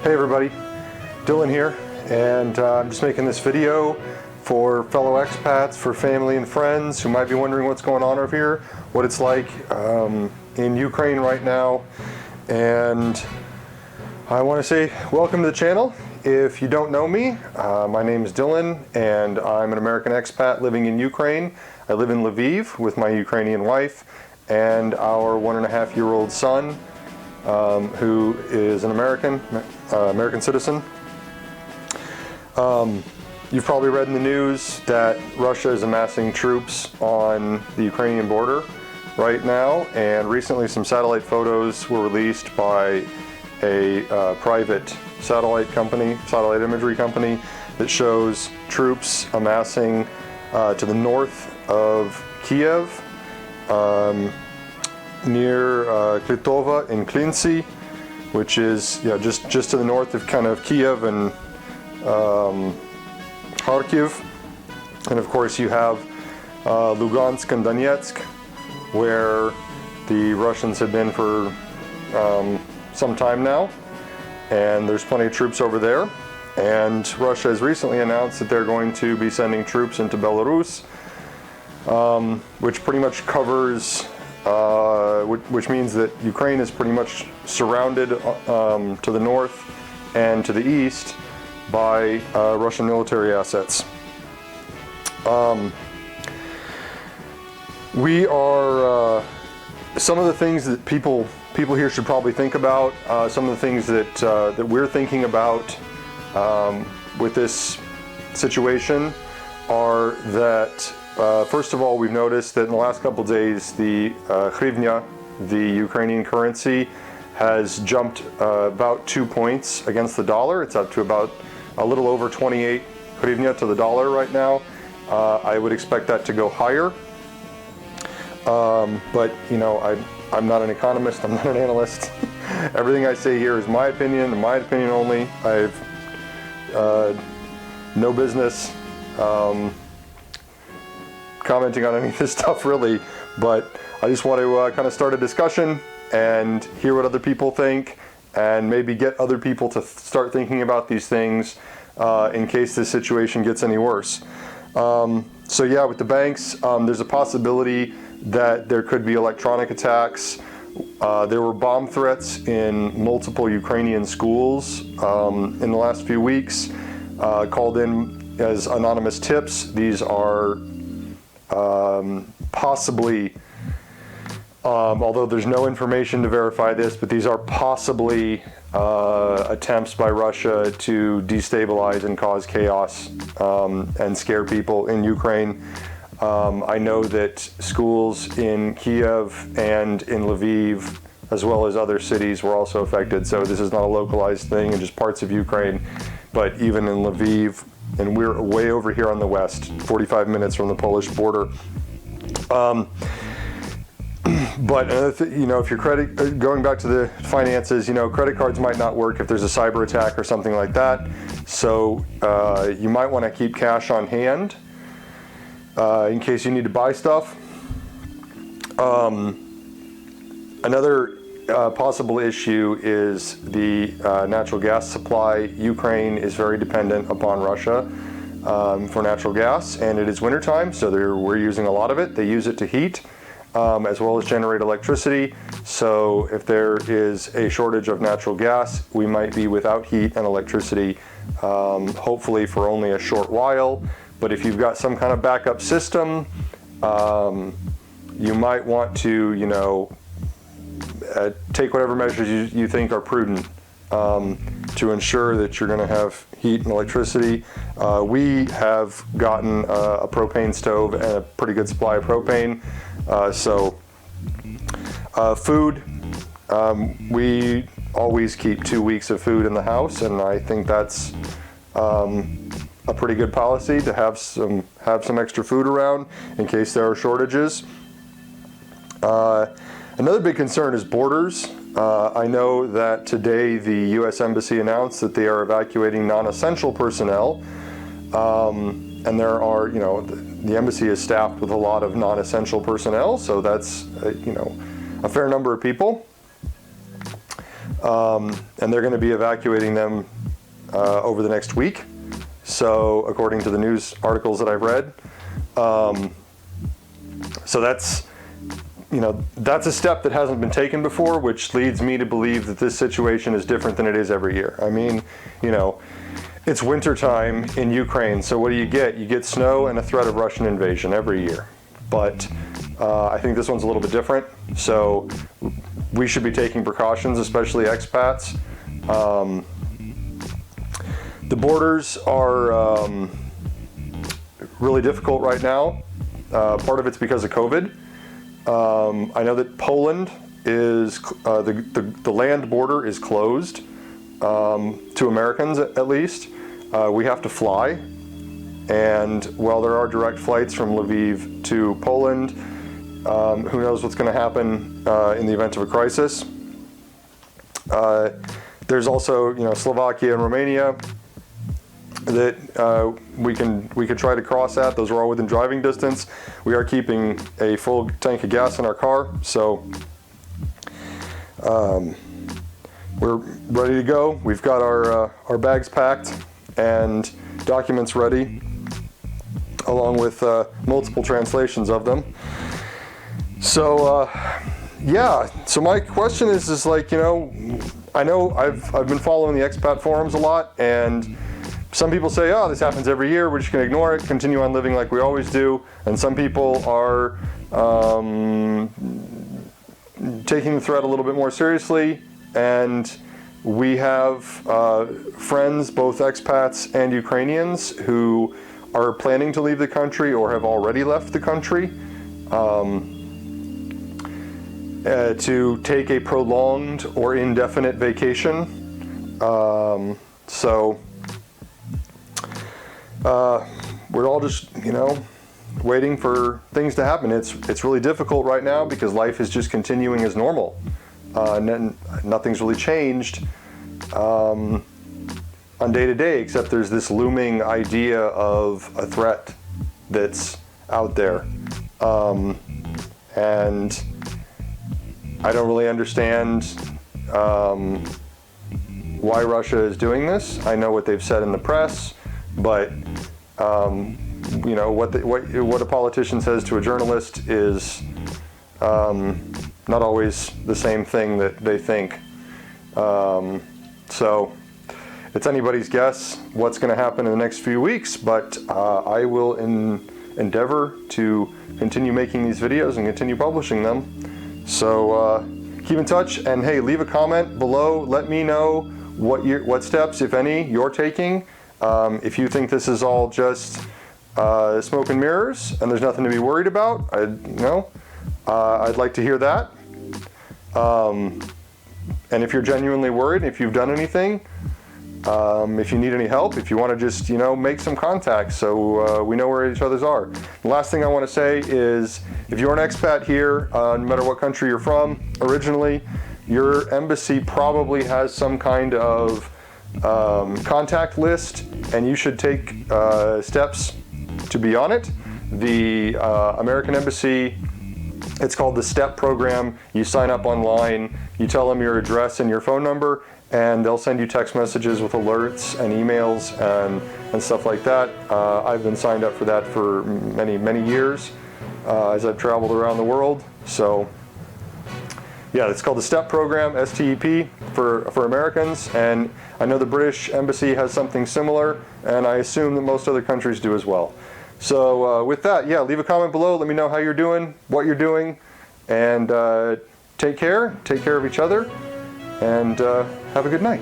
Hey everybody, Dylan here, and I'm just making this video for fellow expats, for family and friends who might be wondering what's going on over here, what it's like in Ukraine right now. And I want to say welcome to the channel. If you don't know me, my name is Dylan, and I'm an American expat living in Ukraine. I live in Lviv with my Ukrainian wife and our 1.5-year-old son, who is an American citizen. You've probably read in the news that Russia is amassing troops on the Ukrainian border right now, and recently some satellite photos were released by a private satellite imagery company that shows troops amassing to the north of Kiev, near Klitova in Klincy, which is just to the north of kind of Kiev and Kharkiv. And of course you have Lugansk and Donetsk, where the Russians have been for some time now, and there's plenty of troops over there. And Russia has recently announced that they're going to be sending troops into Belarus, which pretty much covers which means that Ukraine is pretty much surrounded to the north and to the east by Russian military assets. We are some of the things that people here should probably think about. Some of the things that we're thinking about with this situation are that first of all, we've noticed that in the last couple of days, the hryvnia, the Ukrainian currency, has jumped about 2 points against the dollar. It's up to about a little over 28 hryvnia to the dollar right now. I would expect that to go higher. But you know, I'm not an economist, I'm not an analyst. Everything I say here is my opinion and my opinion only. I've no business commenting on any of this stuff really, but I just want to kind of start a discussion and hear what other people think, and maybe get other people to start thinking about these things in case this situation gets any worse. So yeah, with the banks, there's a possibility that there could be electronic attacks. There were bomb threats in multiple Ukrainian schools in the last few weeks, called in as anonymous tips. These are possibly, although there's no information to verify this, but these are possibly attempts by Russia to destabilize and cause chaos and scare people in Ukraine. I know that schools in Kiev and in Lviv, as well as other cities, were also affected. So this is not a localized thing in just parts of Ukraine, but even in Lviv, and we're way over here on the west, 45 minutes from the Polish border. But you know, if your going back to the finances, you know, credit cards might not work if there's a cyber attack or something like that. So you might want to keep cash on hand in case you need to buy stuff. Another possible issue is the natural gas supply. Ukraine is very dependent upon Russia for natural gas, and it is wintertime, so we're using a lot of it. They use it to heat as well as generate electricity. So if there is a shortage of natural gas, we might be without heat and electricity, hopefully for only a short while. But if you've got some kind of backup system, you might want to, you know, take whatever measures you think are prudent to ensure that you're going to have heat and electricity. We have gotten a propane stove and a pretty good supply of propane. Food, we always keep 2 weeks of food in the house, and I think that's a pretty good policy to have some extra food around in case there are shortages. Another big concern is borders. I know that today the U.S. Embassy announced that they are evacuating non-essential personnel, and there are, you know, the embassy is staffed with a lot of non-essential personnel, so that's, you know, a fair number of people. and they're going to be evacuating them over the next week. So according to the news articles that I've read, so that's, you know, that's a step that hasn't been taken before, which leads me to believe that this situation is different than it is every year. I mean, you know, it's wintertime in Ukraine, so what do you get? You get snow and a threat of Russian invasion every year. But I think this one's a little bit different, so we should be taking precautions, especially expats. The borders are really difficult right now. Part of it's because of COVID. I know that Poland is, the land border is closed to Americans at least. We have to fly, and while there are direct flights from Lviv to Poland, who knows what's going to happen in the event of a crisis. There's also, you know, Slovakia and Romania that we could try to cross at. Those are all within driving distance. We are keeping a full tank of gas in our car, so we're ready to go. We've got our bags packed and documents ready, along with multiple translations of them. So yeah, so my question is like, you know I've been following the expat forums a lot, and some people say, oh, this happens every year, we're just going to ignore it, continue on living like we always do. And some people are taking the threat a little bit more seriously. And we have friends, both expats and Ukrainians, who are planning to leave the country or have already left the country to take a prolonged or indefinite vacation. So we're all just, you know, waiting for things to happen. It's really difficult right now because life is just continuing as normal. Nothing's really changed on day to day, except there's this looming idea of a threat that's out there. And I don't really understand why Russia is doing this. I know what they've said in the press, but you know, what a politician says to a journalist is not always the same thing that they think. So it's anybody's guess what's going to happen in the next few weeks, but I will endeavor to continue making these videos and continue publishing them. So keep in touch, and hey, leave a comment below. Let me know what steps, if any, you're taking. If you think this is all just smoke and mirrors and there's nothing to be worried about, I'd like to hear that. And if you're genuinely worried, if you've done anything, if you need any help, if you want to just, make some contacts so we know where each other's are. The last thing I want to say is, if you're an expat here, no matter what country you're from originally, your embassy probably has some kind of contact list, and you should take steps to be on it. The American Embassy, it's called the STEP program. You sign up online, you tell them your address and your phone number, and they'll send you text messages with alerts and emails and stuff like that. I've been signed up for that for many, many years as I've traveled around the world. So yeah, it's called the STEP program, STEP for Americans, and I know the British Embassy has something similar, and I assume that most other countries do as well. So with that, yeah, leave a comment below. Let me know how you're doing, what you're doing, and take care of each other, and have a good night.